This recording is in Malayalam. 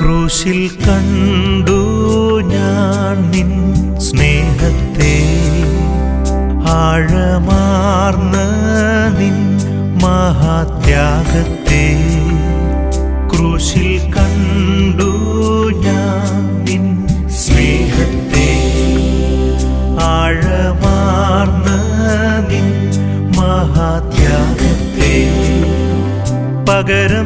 ക്രൂശിൽ കണ്ടു ഞാൻ നിൻ സ്നേഹത്തെ, ആഴമാർന്ന നിൻ മഹാത്യാഗത്തെ. ക്രൂശിൽ കണ്ടു ഞാൻ നിൻ സ്നേഹത്തെ, ആഴമാർന്ന നിൻ മഹാത്യാഗത്തെ. പകരം